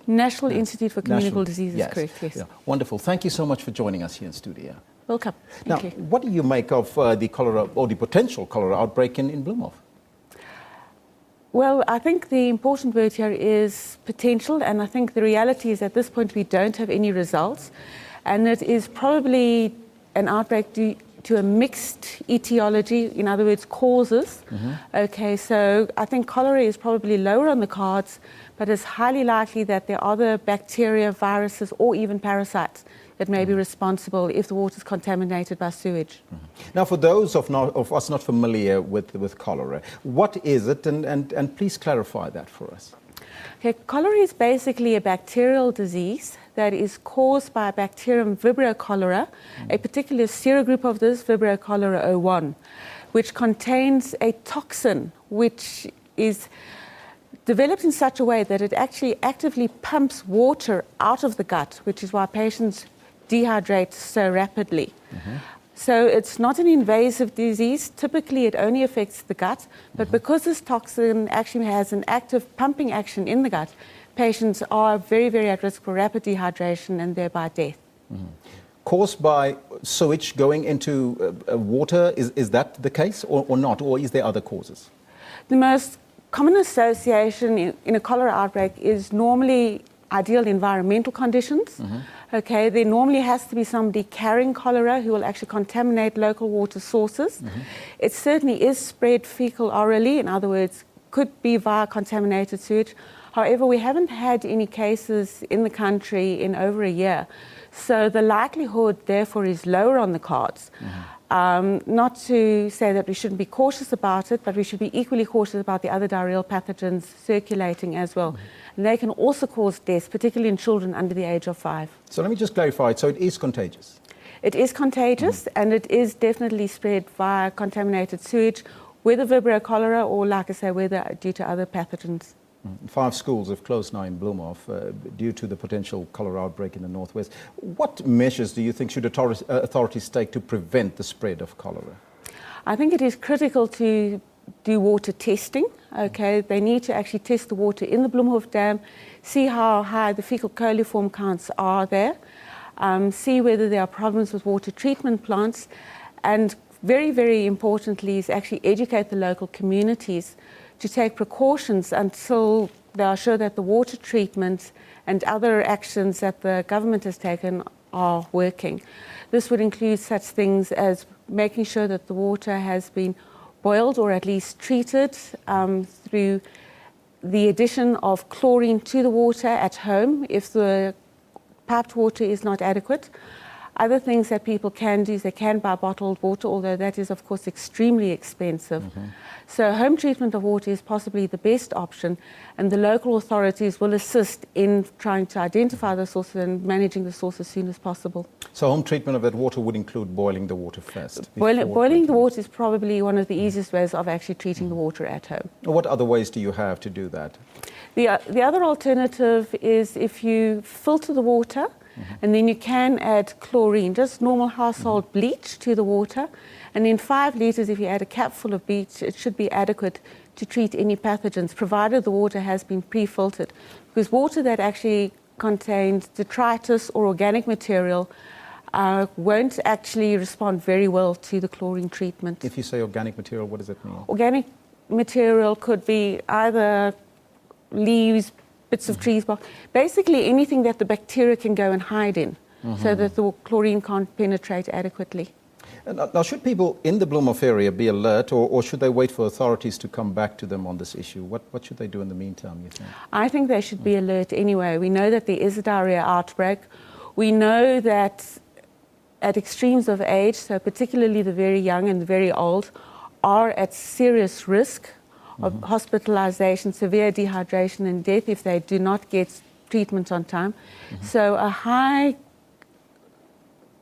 National Institute for Communicable Disease is correct, yes. Yeah. Wonderful. Thank you so much for joining us here in studio. Welcome. Now, what do you make of the cholera or the potential cholera outbreak in Bloemhof? Well, I think the important word here is potential, and I think the reality is at this point we don't have any results, and it is probably an outbreak due to a mixed etiology, in other words, causes. Okay, so I think cholera is probably lower on the cards, but it's highly likely that there are other bacteria, viruses, or even parasites that may be responsible if the water is contaminated by sewage. Now, for those of us not familiar with cholera, what is it, and please clarify that for us. Okay, cholera is basically a bacterial disease that is caused by a bacterium Vibrio cholera, a particular serogroup of this, Vibrio cholera 01, which contains a toxin which is developed in such a way that it actually actively pumps water out of the gut, which is why patients dehydrate so rapidly. So it's not an invasive disease. Typically, it only affects the gut, but because this toxin actually has an active pumping action in the gut, patients are very, very at risk for rapid dehydration and thereby death. Caused by sewage going into water, is that the case or not, or is there other causes? The most common association in a cholera outbreak is normally ideal environmental conditions. Okay, there normally has to be somebody carrying cholera who will actually contaminate local water sources. It certainly is spread fecal orally, in other words, could be via contaminated sewage. However, we haven't had any cases in the country in over a year, so the likelihood therefore is lower on the cards. Not to say that we shouldn't be cautious about it, but we should be equally cautious about the other diarrheal pathogens circulating as well. And they can also cause deaths, particularly in children under the age of 5. So let me just clarify, so it is contagious? It is contagious, and it is definitely spread via contaminated sewage, whether Vibrio cholera or, like I say, whether due to other pathogens. 5 schools have closed now in Bloemhof due to the potential cholera outbreak in the northwest. What measures do you think should authorities take to prevent the spread of cholera? I think it is critical to do water testing. Okay, they need to actually test the water in the Bloemhof Dam, see how high the fecal coliform counts are there, see whether there are problems with water treatment plants, and very, very importantly is actually educate the local communities to take precautions until they are sure that the water treatment and other actions that the government has taken are working. This would include such things as making sure that the water has been boiled or at least treated through the addition of chlorine to the water at home if the piped water is not adequate. Other things that people can do is they can buy bottled water, although that is of course extremely expensive. So home treatment of water is possibly the best option, and the local authorities will assist in trying to identify the sources and managing the source as soon as possible. So home treatment of that water would include boiling the water first? Boiling the water is probably one of the easiest ways of actually treating the water at home. What other ways do you have to do that? The other alternative is if you filter the water, and then you can add chlorine, just normal household bleach to the water. And in 5 litres, if you add a capful of bleach, it should be adequate to treat any pathogens, provided the water has been pre-filtered. Because water that actually contains detritus or organic material won't actually respond very well to the chlorine treatment. If you say organic material, what does it mean? Organic material could be either leaves, bits of trees bark, basically anything that the bacteria can go and hide in, so that the chlorine can't penetrate adequately. Now, should people in the Bloemhof area be alert, or should they wait for authorities to come back to them on this issue? What should they do in the meantime, you think? I think they should be alert anyway. We know that there is a diarrhea outbreak. We know that at extremes of age, so particularly the very young and the very old, are at serious risk of hospitalization, severe dehydration and death if they do not get treatment on time. So a high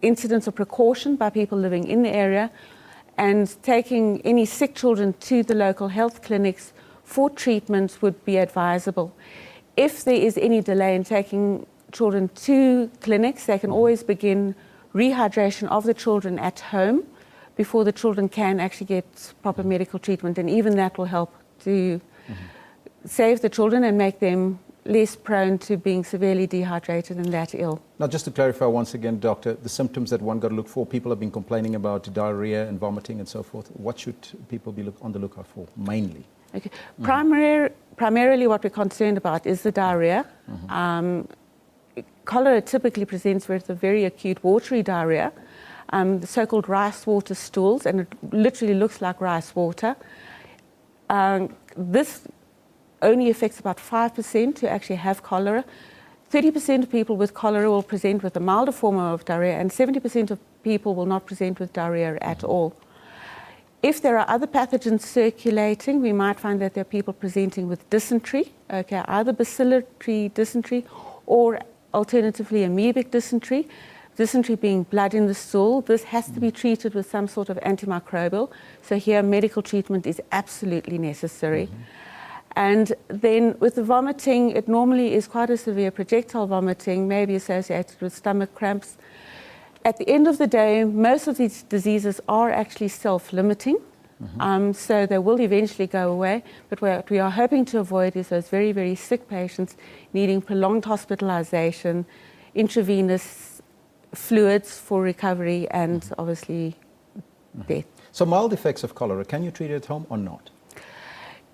incidence of precaution by people living in the area and taking any sick children to the local health clinics for treatment would be advisable. If there is any delay in taking children to clinics, they can always begin rehydration of the children at home before the children can actually get proper medical treatment, and even that will help to save the children and make them less prone to being severely dehydrated and that ill. Now, just to clarify once again, Doctor, the symptoms that one got to look for, people have been complaining about diarrhea and vomiting and so forth. What should people be on the lookout for, mainly? Okay. Primarily what we're concerned about is the diarrhea. Cholera typically presents with a very acute watery diarrhea, the so-called rice water stools, and it literally looks like rice water. This only affects about 5% who actually have cholera. 30% of people with cholera will present with a milder form of diarrhea, and 70% of people will not present with diarrhea at all. If there are other pathogens circulating, we might find that there are people presenting with dysentery, okay, either bacillary dysentery or alternatively amoebic dysentery. Dysentery being blood in the stool. This has to be treated with some sort of antimicrobial. So here medical treatment is absolutely necessary. And then with the vomiting, it normally is quite a severe projectile vomiting, maybe associated with stomach cramps. At the end of the day, most of these diseases are actually self-limiting, so they will eventually go away. But what we are hoping to avoid is those very, very sick patients needing prolonged hospitalization, intravenous fluids for recovery, and obviously death. So mild effects of cholera, can you treat it at home or not?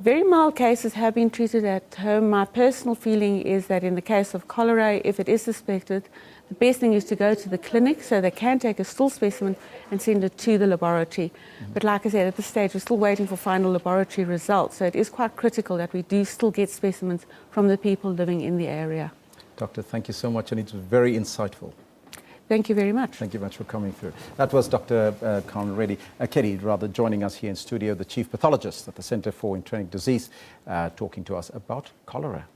Very mild cases have been treated at home. My personal feeling is that in the case of cholera, if it is suspected, the best thing is to go to the clinic so they can take a stool specimen and send it to the laboratory. But like I said, at this stage, we're still waiting for final laboratory results. So it is quite critical that we do still get specimens from the people living in the area. Doctor, thank you so much, and it's very insightful. Thank you very much. Thank you very much for coming through. That was Dr. Karen Keddy, joining us here in studio, the Chief Pathologist at the Centre for Untreated Disease, talking to us about cholera.